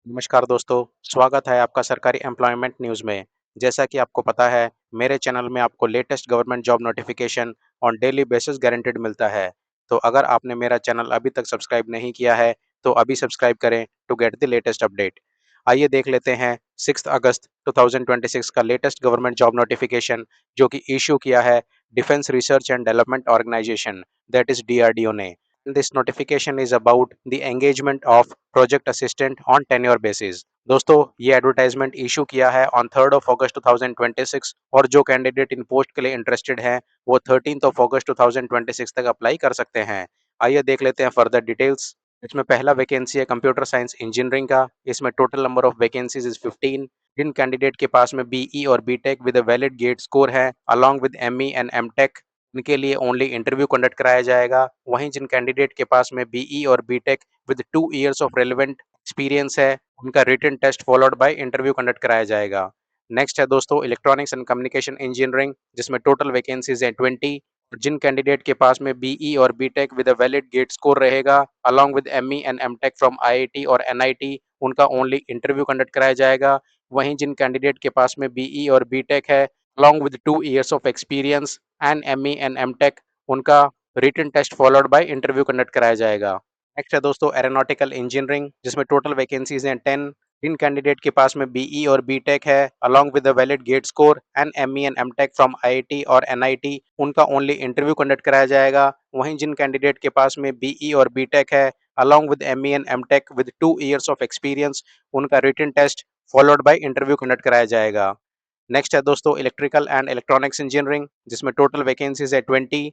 नमस्कार दोस्तों, स्वागत है आपका सरकारी एम्प्लॉयमेंट न्यूज़ में। जैसा कि आपको पता है, मेरे चैनल में आपको latest government job notification on daily basis guaranteed मिलता है। तो अगर आपने मेरा चैनल अभी तक सब्सक्राइब नहीं किया है, तो अभी सब्सक्राइब करें to get the latest update. आइए देख लेते हैं 6 अगस्त 2026 का लेटेस्ट गवर्नमेंट जॉब नोटिफिकेशन जो कि इश्यू किया है Defence Research and Development Organisation that is DRDO ने। This notification is about the engagement of project assistant on tenure basis। दोस्तों ये एडवर्टाइजमेंट इशू किया है ऑन 3 अगस्त 2026 और जो कैंडिडेट इन पोस्ट के लिए इंटरेस्टेड हैं वो 13 अगस्त 2026 तक अप्लाई कर सकते हैं। आइए देख लेते हैं फर्दर डिटेल्स। इसमें पहला वैकेंसी है कंप्यूटर साइंस इंजीनियरिंग का। इसमें total number of vacancies is 15। जिन कैंडिडेट के पास में बीई और BTech with a valid GATE score है along with ME and MTech, इनके लिए ओनली इंटरव्यू कंडक्ट कराया जाएगा। वहीं जिन कैंडिडेट के पास में बीई और BTech with 2 years of relevant experience है उनका written test followed by interview conduct कराया जाएगा। नेक्स्ट है दोस्तों इलेक्ट्रॉनिक्स एंड कम्युनिकेशन इंजीनियरिंग जिसमें टोटल वैकेंसीज हैं 20। जिन कैंडिडेट के पास में बीई और BTech with a valid GATE score रहेगा along with ME and MTech from IIT और एनआईटी, उनका ओनली इंटरव्यू कंडक्ट कराया जाएगा। वहीं जिन कैंडिडेट के पास में बीई और बीटेक है along with 2 years of experience and ME and MTech, उनका written test followed by interview conduct कराया जाएगा। नेक्स्ट है दोस्तों एरोनॉटिकल इंजीनियरिंग जिसमें टोटल वैकेंसीज हैं 10। जिन कैंडिडेट के पास में बीई और बीटेक है along with a valid gate score and ME and MTech from IIT और NIT, उनका ओनली इंटरव्यू कंडक्ट कराया जाएगा। वहीं जिन कैंडिडेट के पास में बीई और बीटेक है along with ME and MTech with 2 years of experience, उनका written test followed by interview conduct कराया जाएगा। नेक्स्ट है दोस्तों इलेक्ट्रिकल एंड इलेक्ट्रॉनिक्स इंजीनियरिंग जिसमें टोटल वैकेंसीज है 20।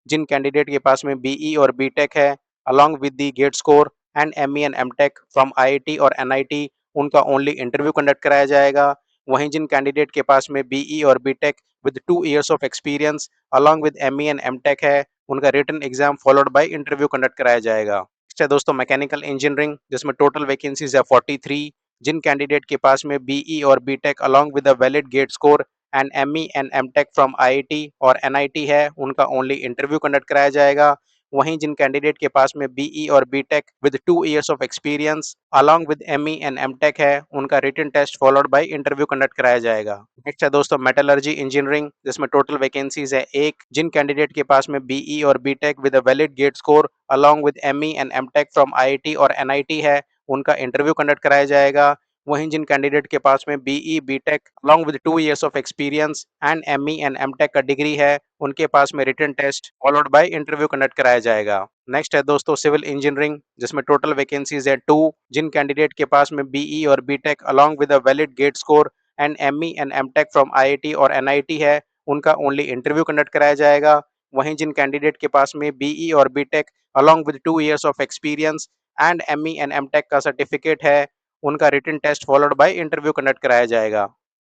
जिन कैंडिडेट के पास में बीई और बीटेक है along with the GATE score and ME and MTech from IIT और एनआईटी, उनका ओनली इंटरव्यू कंडक्ट कराया जाएगा। वहीं जिन कैंडिडेट के पास में बीई और BTech with 2 years of experience along with ME and MTech है उनका written exam followed by interview conduct कराया जाएगा। नेक्स्ट है दोस्तों मैकेनिकल इंजीनियरिंग जिसमें टोटल वैकेंसीज है 43। जिन कैंडिडेट के पास में बीई और BTech along with a valid GATE score and ME and MTech from IIT और एनआईटी है उनका ओनली इंटरव्यू कंडक्ट कराया जाएगा। वहीं जिन कैंडिडेट के पास में बीई और BTech with 2 years of experience along with ME and MTech है उनका written test followed by interview conduct कराया जाएगा। नेक्स्ट है दोस्तों मेटलर्जी इंजीनियरिंग जिसमें टोटल वैकेंसीज है 1। जिन कैंडिडेट के पास में बीई और BTech with a valid GATE score along with ME and MTech from IIT और एनआईटी है उनका इंटरव्यू कंडक्ट कराया जाएगा। वहीं जिन कैंडिडेट के पास में BE BTech along with 2 years of experience and ME and MTech का डिग्री है उनके पास में written test followed by interview conduct कराया जाएगा। नेक्स्ट है दोस्तों सिविल इंजीनियरिंग जिसमें टोटल वैकेंसीज है 2। जिन कैंडिडेट के पास में बीई और BTech along with a valid GATE score and ME and MTech from IIT और एनआईटी है उनका ओनली इंटरव्यू कंडक्ट कराया जाएगा। वहीं जिन कैंडिडेट के पास में बीई और BTech along with 2 years of experience and ME and MTech का सर्टिफिकेट है उनका written test followed by interview conduct कराया जाएगा।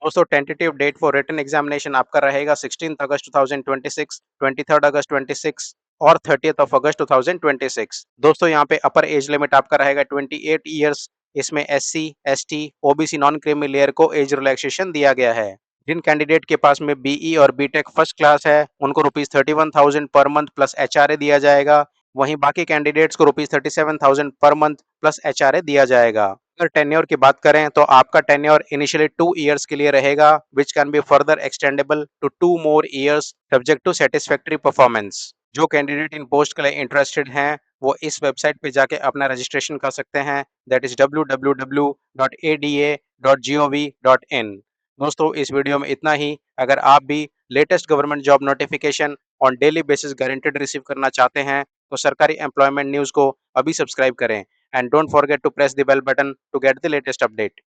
दोस्तों tentative date for written examination आपका रहेगा 16 अगस्त 2026, 23 अगस्त 26 और 30 अगस्त 2026। दोस्तों यहाँ पे अपर एज लिमिट आपका रहेगा 28 ईयर्स। इसमें SC ST OBC non creamy layer को एज रिलैक्सेशन दिया गया है। जिन कैंडिडेट के पास में बीई और बीटेक फर्स्ट क्लास है उनको ₹31,000 पर मंथ प्लस एचआरए दिया जाएगा। वहीं बाकी कैंडिडेट्स को ₹37,000 पर मंथ प्लस एचआरए दिया जाएगा। अगर टेन्योर की बात करें तो आपका टेन्योर इनिशियली 2 इयर्स के लिए रहेगा which can be further extendable to 2 more years subject to satisfactory performance. जो कैंडिडेट इन पोस्ट के लिए इंटरेस्टेड हैं वो इस वेबसाइट पे जाके अपना रजिस्ट्रेशन कर सकते हैं दैट इज www.ada.gov.in। दोस्तों इस वीडियो में इतना ही। अगर आप भी latest government job notification on daily basis guaranteed receive करना चाहते हैं तो सरकारी एम्प्लॉयमेंट न्यूज़ को अभी सब्सक्राइब करें and don't forget to press the bell button to get the latest update.